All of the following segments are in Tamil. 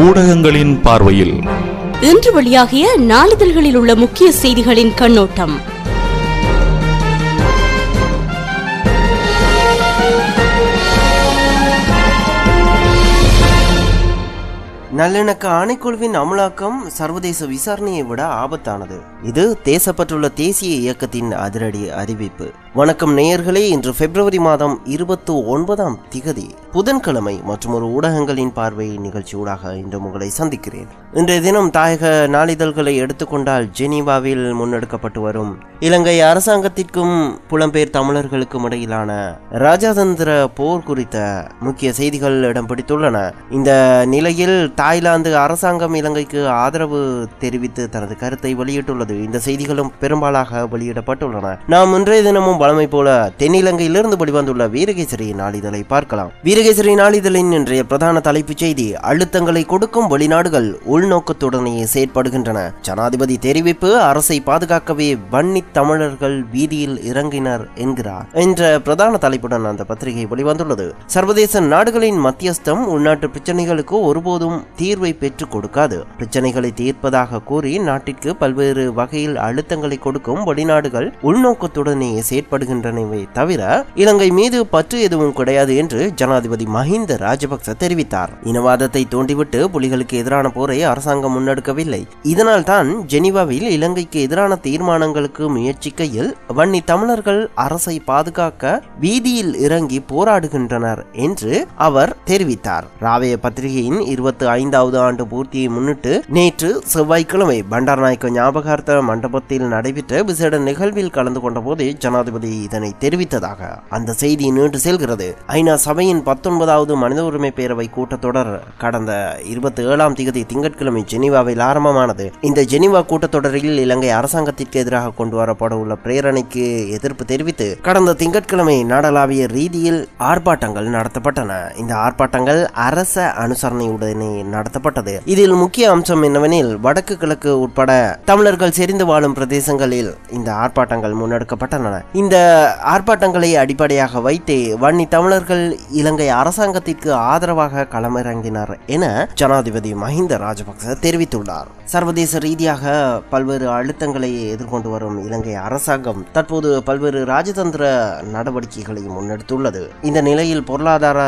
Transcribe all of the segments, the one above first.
ஊடகங்களின் பார்வையில் இன்று வெளியாகிய நாளிதழ்களில் உள்ள முக்கிய செய்திகளின் கண்ணோட்டம். நல்லிணக்க ஆணைக்குழுவின் அமலாக்கம் சர்வதேச விசாரணையை விட ஆபத்தானது. இது தேசப்பற்றுள்ள தேசிய இயக்கத்தின் அதிரடி அறிவிப்பு. வணக்கம் நேயர்களே, இன்று பிப்ரவரி மாதம் 29 புதன்கிழமை மற்றும் ஒரு ஊடகங்களின் பார்வை நிகழ்ச்சியூடாக இன்று உங்களை சந்திக்கிறேன். இன்றைய தினம் தாயக நாளிதழ்களை எடுத்துக்கொண்டால் ஜெனீவாவில் முன்னெடுக்கப்பட்டு வரும் இலங்கை அரசாங்கத்திற்கும் புலம்பெயர் தமிழர்களுக்கும் இடையிலான ராஜதந்திர போர் குறித்த முக்கிய செய்திகள் இடம் பிடித்துள்ளன. இந்த நிலையில் தாய்லாந்து அரசாங்கம் இலங்கைக்கு ஆதரவு தெரிவித்து தனது கருத்தை வெளியிட்டுள்ளது. இந்த செய்திகளும் பெரும்பாலாக வெளியிடப்பட்டுள்ளன. நாம் இன்றைய தினமும் வழமை போல தென்னிலங்கையிலிருந்து வெளிவந்துள்ள வீரகேசரி நாளிதழை பார்க்கலாம். வீரகேசரி நாளிதழின் இன்றைய பிரதான தலைப்புச் செய்தி: அழுத்தங்களை கொடுக்கும் வெளிநாடுகள் உள்நோக்கத்துடனேயே செயற்படுகின்றன. ஜனாதிபதி தெரிவிப்பு: அரசை பாதுகாக்கவே வன்னி தமிழர்கள் வீதியில் இறங்கினர் என்கிறார் என்ற பிரதான தலைப்புடன் அந்த பத்திரிகை வெளிவந்துள்ளது. சர்வதேச நாடுகளின் மத்தியஸ்தம் உள்நாட்டு பிரச்சனைகளுக்கு ஒருபோதும் தீர்வை பெற்றுக் கொடுக்காது. பிரச்சனைகளை தீர்ப்பதாக கூறி நாட்டிற்கு பல்வேறு வகையில் அழுத்தங்களை கொடுக்கும் வெளிநாடுகள் உள்நோக்கத்துடனே செயற்படுகின்றனவே தவிர இலங்கை மீது பற்று எதுவும் கிடையாது என்று ஜனாதிபதி மஹிந்த ராஜபக்ச தெரிவித்தார். இனவாதத்தை தூண்டிவிட்டு புலிகளுக்கு எதிரான போரை அரசாங்கம் முன்னெடுக்கவில்லை. இதனால் தான் ஜெனீவாவில் இலங்கைக்கு எதிரான தீர்மானங்களுக்கு முயற்சிக்கையில் வன்னி தமிழர்கள் அரசை பாதுகாக்க வீதியில் இறங்கி போராடுகின்றனர் என்று அவர் தெரிவித்தார். ராவய பத்திரிகையின் 25வது ஆண்டு பூர்த்தியை முன்னிட்டு நேற்று செவ்வாய்க்கிழமை பண்டாரநாயக்க ஞாபகார்த்த மண்டபத்தில் நடைபெற்ற விசேட நிகழ்வில் கலந்து கொண்ட போது ஜனாதிபதி இதனை தெரிவித்ததாக அந்த செய்தி நீண்டு செல்கிறது. ஐநா சபையின் 19வது மனித உரிமை பேரவை கூட்டத்தொடர் கடந்த 27ஆம் தேதி திங்கட்கிழமை ஜெனீவாவில் ஆரம்பமானது. இந்த ஜெனீவா கூட்டத்தொடரில் இலங்கை அரசாங்கத்திற்கு எதிராக கொண்டு வரப்பட உள்ள பிரேரணைக்கு எதிர்ப்பு தெரிவித்து கடந்த திங்கட்கிழமை நாடளாவிய ரீதியில் ஆர்ப்பாட்டங்கள் நடத்தப்பட்டன. இந்த ஆர்ப்பாட்டங்கள் அரச அனுசரணையுடனே நடத்தப்பட்டது. இதில் முக்கிய அம்சம் என்னவெனில், வடக்கு கிழக்கு உட்பட தமிழர்கள் செறிந்து வாழும் பிரதேசங்களில் இந்த ஆர்ப்பாட்டங்கள் முன்னெடுக்கப்பட்டன. இந்த ஆர்ப்பாட்டங்களை அடிப்படையாக வைத்தே வன்னி தமிழர்கள் இலங்கை அரசாங்கத்திற்கு ஆதரவாக களமிறங்கினர் என ஜனாதிபதி மஹிந்த ராஜபக்ச தெரிவித்துள்ளார். சர்வதேச ரீதியாக பல்வேறு அழுத்தங்களை எதிர்கொண்டு வரும் இலங்கை அரசாங்கம் தற்போது பல்வேறு ராஜதந்திர நடவடிக்கைகளை முன்னெடுத்துள்ளது. இந்த நிலையில் பொருளாதார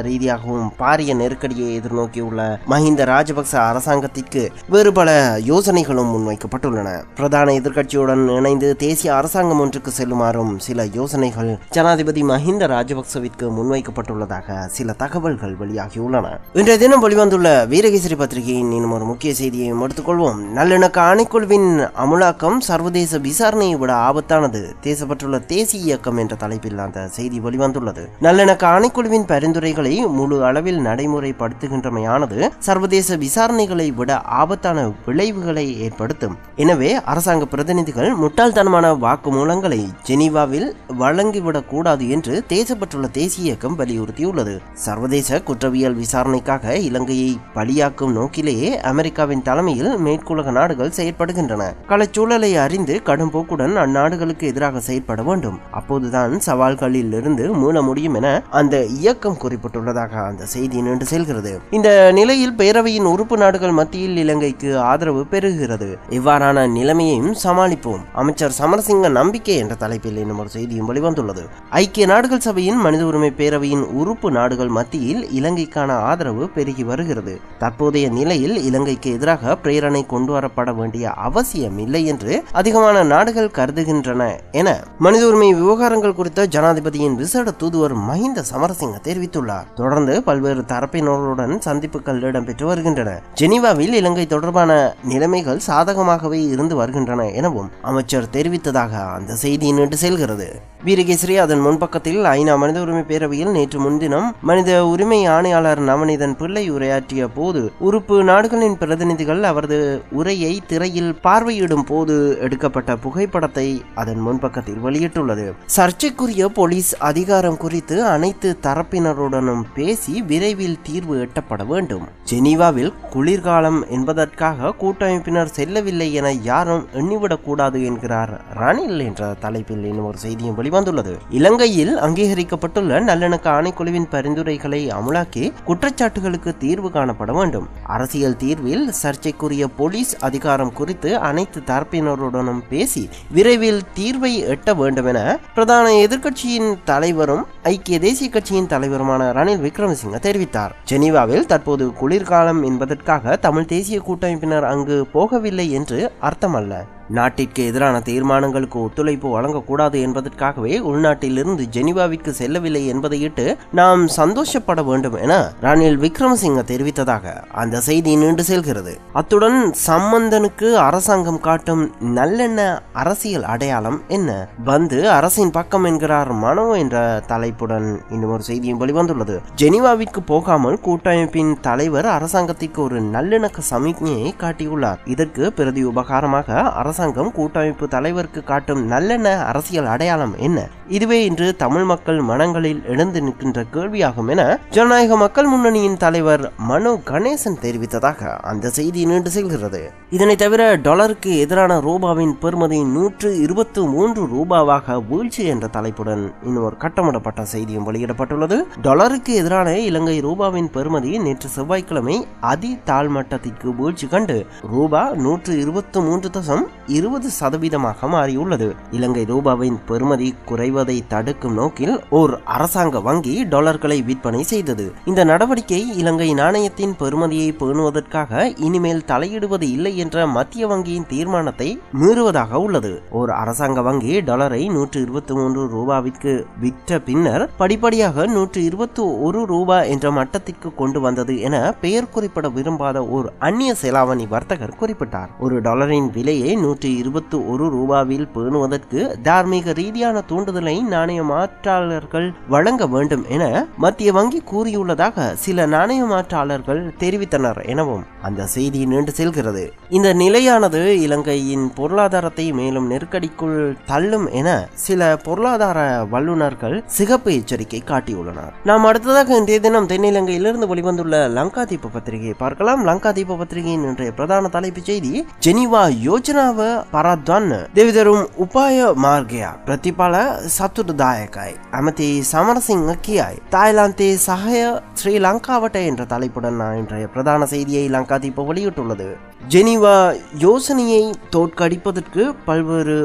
ரீதியாகவும் பாரிய நெருக்கடியை எதிர்நோக்கியுள்ள மஹிந்த ராஜபக்ச அரசாங்கத்திற்கு வேறு பல யோசனைகளும் முன்வைக்கப்பட்டுள்ளன. பிரதான எதிர்க்கட்சியுடன் இணைந்து தேசிய அரசாங்கம் ஒன்றுக்கு செல்லுமாறும் சில யோசனைகள் ஜனாதிபதி மஹிந்த ராஜபக்சவிற்கு முன்வைக்கப்பட்டுள்ளதாக சில தகவல்கள் வெளியாகியுள்ளன. இன்றைய தினம் வெளிவந்துள்ள வீரகேசரி பத்திரிகையின் இன்னும் ஒரு முக்கிய செய்தியையும் எடுத்துக்கொள்வோம். நல்லிணக்க ஆணைக்குழுவின் அமலாக்கம் சர்வதேச விசாரணையை விட ஆபத்தானது. தேசப்பற்றுள்ள தேசிய இயக்கம் என்ற தலைப்பில் அந்த செய்தி வெளிவந்துள்ளது. நல்லிணக்க ஆணைக்குழுவின் பரிந்துரைகளை முழு அளவில் நடைமுறைப்படுத்துகின்றமையானது சர்வதேச விசாரணைகளை விட ஆபத்தான விளைவுகளை ஏற்படுத்தும். எனவே அரசாங்க பிரதிநிதிகள் முட்டாள்தனமான வாக்குமூலங்களை ஜெனீவாவில் வழங்கிவிடக் கூடாது என்று தேசப்பற்றுள்ள தேசிய இயக்கம் வலியுறுத்தியுள்ளது. சர்வதேச குற்றவியல் விசாரணைக்காக இலங்கையை பலியாக்கும் நோக்கிலேயே அமெரிக்காவின் தலைமையில் மேற்குலக நாடுகள் செயற்படுகின்றன. களச்சூழலை அறிந்து கடும் போக்குடன் அந்நாடுகளுக்கு எதிராக செயற்பட வேண்டும். அப்போதுதான் சவால்களில் இருந்து மீள முடியும் என அந்த இயக்கம் குறிப்பிட்டுள்ளதாக அந்த செய்தி நீண்டு செல்கிறது. இந்த நிலையில் பேரவையின் உறுப்பு நாடுகள் மத்தியில் இலங்கைக்கு ஆதரவு பெறுகிறது. இவ்வாறான நிலைமையையும் சமாளிப்போம். அமைச்சர் சமரசிங்க நம்பிக்கை என்ற தலைப்பில் இன்னும் ஒரு செய்தியும் வெளிவந்துள்ளது. ஐக்கிய நாடுகள் சபையின் மனித உரிமை பேரவையின் உறுப்பு நாடுகள் மத்தியில் இலங்கைக்கான ஆதரவு பெருகி வருகிறது. தற்போதைய நிலையில் இலங்கைக்கு எதிராக பிரேரணை கொண்டு வரப்பட வேண்டிய அவசியம் இல்லை என்று அதிகமான நாடுகள் கருதுகின்றன என மனித உரிமை விவகாரங்கள் குறித்த ஜனாதிபதியின் விசேட தூதுவர் மஹிந்த சமரசிங்க தெரிவித்துள்ளார். தொடர்ந்து பல்வேறு தரப்பினர்களுடன் சந்திப்புகள் இடம்பெற்று வருகின்றன. ஜெனீவாவில் இலங்கை தொடர்பான நிலைமைகள் சாதகமாகவே இருந்து வருகின்றன எனவும் அமைச்சர் தெரிவித்ததாக அந்த செய்தி நீண்டு செல்கிறது. வீரகேசரி அதன் முன்பக்கத்தில் ஐநா மனித உரிமை பேரவையில் நேற்று முன்தினம் மனித உரிமை ஆணையாளர் நவநீதன் பிள்ளை உரையாற்றிய போது உறுப்பு நாடுகளின் பிரதிநிதிகள் அவரது உரையை திரையில் பார்வையிடும் போது எடுக்கப்பட்ட புகைப்படத்தை அதன் முன்பக்கத்தில் வெளியிட்டுள்ளது. சர்ச்சைக்குரிய போலீஸ் அதிகாரம் குறித்து அனைத்து தரப்பினருடனும் பேசி விரைவில் தீர்வு எட்டப்பட வேண்டும். ஜெனீவாவில் குளிர்காலம் என்பதற்காக கூட்டமைப்பினர் செல்லவில்லை என யாரும் எண்ணிவிடக் கூடாது என்கிறார் ரணில் என்ற தலைப்பில் இன்னும் ஒரு செய்தியும் வெளிவந்துள்ளது. வெளிவந்துள்ளது. இலங்கையில் அங்கீகரிக்கப்பட்டுள்ள நல்லிணக்க ஆணைக்குழுவின் பரிந்துரைகளை அமுலாக்கி குற்றச்சாட்டுகளுக்கு தீர்வு காணப்பட வேண்டும். அரசியல் தீர்வில் சர்ச்சைக்குரிய போலீஸ் அதிகாரம் குறித்து அனைத்து தரப்பினருடனும் பேசி விரைவில் தீர்வை எட்ட வேண்டும் என பிரதான எதிர்க்கட்சியின் தலைவரும் ஐக்கிய தேசிய கட்சியின் தலைவருமான ரணில் விக்ரமசிங்க தெரிவித்தார். ஜெனீவாவில் தற்போது குளிர்காலம் என்பதற்காக தமிழ் தேசிய கூட்டமைப்பினர் அங்கு போகவில்லை என்று அர்த்தமல்ல. நாட்டிற்கு எதிரான தீர்மானங்களுக்கு ஒத்துழைப்பு வழங்கக்கூடாது என்பதற்காகவே உள்நாட்டிலிருந்து ஜெனீவாவிற்கு செல்லவில்லை என்பதையிட்டு நாம் சந்தோஷப்பட வேண்டும் என ரணில் விக்ரமசிங்க தெரிவித்ததாக அந்த செய்தி நீண்டு செல்கிறது. அத்துடன் சம்பந்தனுக்கு அரசாங்கம் காட்டும் நல்லெண்ண அரசியல் அடையாளம் என்ன? வந்து அரசின் பக்கம் என்கிறார் மனோ என்ற தலைப்புடன் இன்னும் ஒரு செய்தியும் வெளிவந்துள்ளது. ஜெனீவாவிற்கு போகாமல் கூட்டமைப்பின் தலைவர் அரசாங்கத்திற்கு ஒரு நல்லிணக்க சமிக்ஞையை காட்டியுள்ளார். இதற்கு பிரதி உபகாரமாக அரசாங்கம் கூட்டமைப்பு தலைவருக்கு காட்டும் நல்லெண்ண அரசியல் அடையாளம் என்ன? இதுவே இன்று தமிழ் மக்கள் மனங்களில் எழுந்து நிற்கின்ற கேள்வியாகும் என ஜனநாயக மக்கள் முன்னணியின் தலைவர் மனோ கணேசன் தெரிவித்ததாக அந்த செய்தி நீண்டு செல்கிறது. இதனை தவிர டாலருக்கு எதிரான ரூபாவின் பெறுமதி 123 ரூபாவாக வீழ்ச்சி என்ற தலைப்புடன் இன்னொரு கட்டமிடப்பட்ட செய்தியும் வெளியிடப்பட்டுள்ளது. டாலருக்கு எதிரான இலங்கை ரூபாவின் பெறுமதி நேற்று செவ்வாய்க்கிழமை அதி தாழ்மட்டத்திற்கு வீழ்ச்சி கண்டு ரூபா 123.20% மாறியுள்ளது. இலங்கை ரூபாவின் பெறுமதி குறைவதை தடுக்கும் நோக்கில் ஓர் அரசாங்க வங்கி டாலர்களை விற்பனை செய்தது. இந்த நடவடிக்கை இலங்கை நாணயத்தின் பெறுமதியை பேணுவதற்காக இனிமேல் தலையிடுவது இல்லை என்ற மத்திய வங்கியின் தீர்மானத்தை மீறுவதாக உள்ளது. ஓர் அரசாங்க வங்கி டாலரை 123 ரூபாவிற்கு விற்ற பின்னர் படிப்படியாக 121 ரூபாய் என்ற மட்டத்திற்கு கொண்டு வந்தது என பெயர் குறிப்பிட விரும்பாத ஓர் அந்நிய செலாவணி வர்த்தகர் குறிப்பிட்டார். ஒரு டாலரின் விலையை 121 ரூபாவில் பேணுவதற்கு தார்மீக ரீதியான தூண்டுதலை நாணய மாற்றாளர்கள் வழங்க வேண்டும் என மத்திய வங்கி கூறியுள்ளதாக சில நாணய மாற்றாளர்கள் தெரிவித்தனர் எனவும் அந்த செய்தி நீண்டு செல்கிறது. இந்த நிலையானது இலங்கையின் பொருளாதாரத்தை மேலும் நெருக்கடிக்குள் தள்ளும் என சில பொருளாதார வல்லுநர்கள் சிகப்பு எச்சரிக்கை காட்டியுள்ளனர். நாம் அடுத்ததாக இன்றைய தினம் தென்னிலங்கையிலிருந்து வெளிவந்துள்ள லங்காதீப பத்திரிகையை பார்க்கலாம். லங்காதீப பத்திரிகையின் இன்றைய பிரதான தலைப்புச் செய்தி ஜெனீவா யோஜனாව පරද්දවන්න දෙවිදරුම් උපාය මාර්ගයක් ප්‍රතිඵල සතුටුදායකයි ඇමති සමරසිංහ කියයි. தாய்லாந்தே சகாய ஸ்ரீ லங்காவட்ட என்ற தலைப்புடன் இன்றைய பிரதான செய்தியை லங்காதீப வெளியிட்டுள்ளது. ஜெனீவா யோசனையை தோற்கடிப்பதற்கு பல்வேறு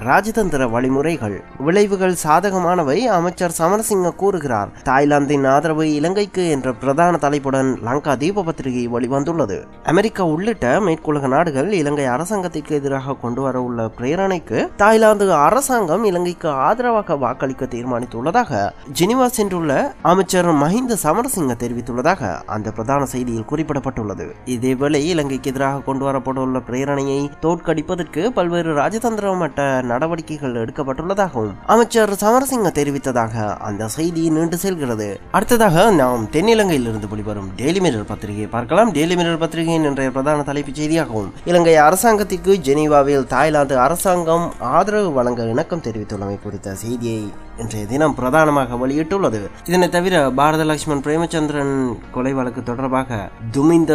ராஜதந்திர வழிமுறைகள் விளைவுகள் சாதகமானவை அமைச்சர் சமரசிங்க கூறுகிறார். தாய்லாந்தின் ஆதரவு இலங்கைக்கு என்ற பிரதான தலைப்புடன் லங்கா தீப பத்திரிகை வெளிவந்துள்ளது. அமெரிக்கா உள்ளிட்ட மேற்குலக நாடுகள் இலங்கை அரசாங்கத்திற்கு எதிராக கொண்டு வர உள்ள பிரேரணைக்கு தாய்லாந்து அரசாங்கம் இலங்கைக்கு ஆதரவாக வாக்களிக்க தீர்மானித்துள்ளதாக ஜெனீவா சென்றுள்ள அமைச்சர் மஹிந்த சமரசிங்க தெரிவித்துள்ளதாக அந்த பிரதான செய்தியில் குறிப்பிடப்பட்டுள்ளது. இதேவேளை இலங்கைக்கு எதிராக கொண்டு வரப்பட்டுள்ள பிரேரணையை தோற்கடிப்பதற்கு பல்வேறு ராஜதந்திர மட்ட நடவடிக்கைகள் எடுக்கப்பட்டுள்ளதாகவும் அமைச்சர் சமரசிங்க தெரிவித்ததாக அந்த செய்தி நீண்டு செல்கிறது. அடுத்ததாக நாம் தென்னிலங்கையில் இருந்து வெளிவரும் டெய்லி மிரர் பத்திரிகையை பார்க்கலாம். டெய்லி மிரர் பத்திரிகையின் இன்றைய பிரதான தலைப்புச் செய்தியாகவும் இலங்கை அரசாங்கத்திற்கு ஜெனீவாவில் தாய்லாந்து அரசாங்கம் ஆதரவு வழங்க இணக்கம் தெரிவித்துள்ளமை குறித்த செய்தியை இன்றைய தினம் பிரதானமாக வெளியிட்டுள்ளது. இதனை தவிர பாரத லட்சுமண் பிரேமச்சந்திரன் கொலை வழக்கு தொடர்பாக துமிந்த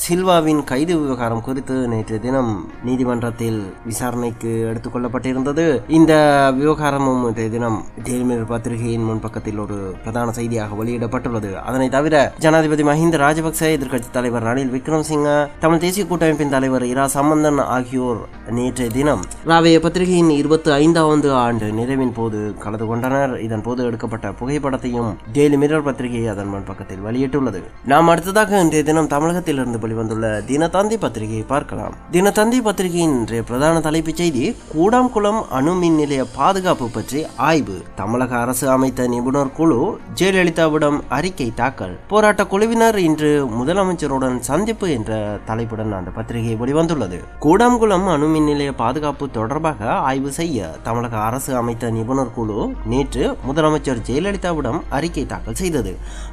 சில்வாவின் கைது விவகாரம் குறித்து நேற்றைய தினம் நீதிமன்றத்தில் விசாரணைக்கு எடுத்துக்கொள்ளப்பட்டிருந்தது. இந்த விவகாரமும் இன்றைய தினம் டெய்லி மிரர் பத்திரிகையின் முன்பக்கத்தில் ஒரு பிரதான செய்தியாக வெளியிடப்பட்டுள்ளது. அதனை தவிர ஜனாதிபதி மஹிந்த ராஜபக்ச, எதிர்க்கட்சி தலைவர் ரணில் விக்ரமசிங்க, தமிழ் தேசிய கூட்டமைப்பின் தலைவர் இரா சம்பந்தன் ஆகியோர் நேற்றைய தினம் ராவேய பத்திரிகையின் 25வது ஆண்டு நிறைவின் போது கலந்து கொண்டனர். இதன் போது எடுக்கப்பட்ட புகைப்படத்தையும் டெய்லி மிரர் பத்திரிகை அதன் முன்பக்கத்தில் வெளியிட்டுள்ளது. நாம் அடுத்ததாக இன்றைய தினம் தமிழகத்தில் இருந்து வெளிவந்துள்ள தினத்தந்தி பத்திரிகையை பார்க்கலாம். தினத்தந்தி பத்திரிகையின் இன்றைய பிரதான தலைப்புச் செய்தி கூடாங்குளம் அணு மின் நிலைய பாதுகாப்பு பற்றி ஆய்வு. தமிழக அரசு அமைத்த நிபுணர் குழு ஜெயலலிதாவிடம் அறிக்கை தாக்கல். போராட்ட குழுவினர் இன்று முதலமைச்சருடன் சந்திப்பு என்ற தலைப்புடன் அந்த பத்திரிகை வெளிவந்துள்ளது. கூடாங்குளம் அணு மின் நிலைய பாதுகாப்பு தொடர்பாக ஆய்வு செய்ய தமிழக அரசு அமைத்த நிபுணர் குழு நேற்று முதலமைச்சர் ஜெயலலிதாவிடம் அறிக்கை தாக்கல் செய்தது.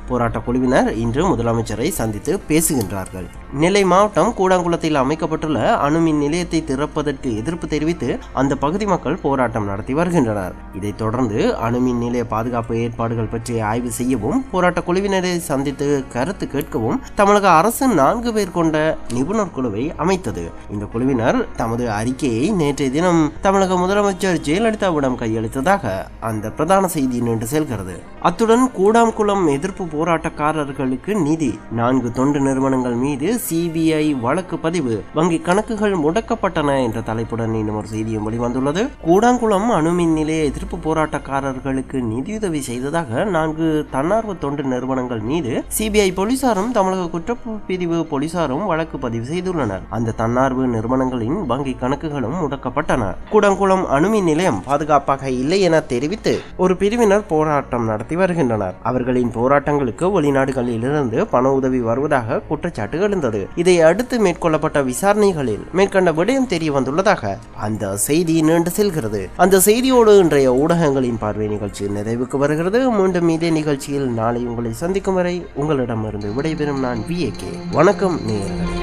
போராட்ட குழுவினர் இன்று முதலமைச்சரை சந்தித்து பேசுகின்றார்கள். நெல்லை மாவட்டம் கூடாங்குளத்தில் அமைக்கப்பட்டுள்ள அணுமின் நிலையத்தை திறப்பதற்கு எதிர்ப்பு தெரிவித்து அந்த அப்பகுதி மக்கள் போராட்டம் நடத்தி வருகின்றனர். இதைத் தொடர்ந்து அணுமின் நிலைய பாதுகாப்பு ஏற்பாடுகள் பற்றி ஆய்வு செய்யவும் போராட்ட குழுவினரை சந்தித்து கருத்து கேட்கவும் தமிழக அரசு 4 பேர் கொண்ட நிபுணர் குழுவை அமைத்தது. இந்த குழுவினர் தமது அறிக்கையை நேற்றைய தினம் தமிழக முதலமைச்சர் ஜெயலலிதாவிடம் கையளித்ததாக அந்த பிரதான செய்தி நின்று செல்கிறது. அத்துடன் கூடாங்குளம் எதிர்ப்பு போராட்டக்காரர்களுக்கு நிதி, 4 தொண்டு நிறுவனங்கள் மீது சிபிஐ வழக்கு பதிவு, வங்கி கணக்குகள் முடக்கப்பட்டன என்ற தலைப்புடன் இன்னும் ஒரு செய்தியும் வெளிவந்துள்ளது. கூடாங்குளம் அணுமின் நிலைய எதிர்ப்பு போராட்டக்காரர்களுக்கு நிதியுதவி செய்ததாக 4 தன்னார்வ தொண்டு நிறுவனங்கள் மீது சிபிஐ போலீசாரும் தமிழக குற்றப்பிரிவு போலீசாரும் வழக்கு பதிவு செய்துள்ளனர். அந்த தன்னார்வ நிறுவனங்களின் வங்கி கணக்குகளும் முடக்கப்பட்டன. கூடாங்குளம் அணுமின் நிலையம் பாதுகாப்பாக இல்லை என தெரிவித்து ஒரு பிரிவினர் போராட்டம் நடத்தி வருகின்றனர். அவர்களின் போராட்டங்களுக்கு வெளிநாடுகளில் இருந்து பண உதவி வருவதாக குற்றச்சாட்டு எழுந்தது. இதை அடுத்து மேற்கொள்ளப்பட்ட விசாரணைகளில் மேற்கண்ட விடயம் தெரிய வந்துள்ளதாக அந்த செய்தி நீண்டு செல்கிறது. அந்த செய்தியோடு இன்றைய ஊடகங்களின் பார்வை நிகழ்ச்சி நிறைவுக்கு வருகிறது. மீண்டும் இதே நிகழ்ச்சியில் நாளை உங்களை சந்திக்கும் வரை உங்களிடமிருந்து விடைபெறும் நான் VAK. வணக்கம் நேயர்களே.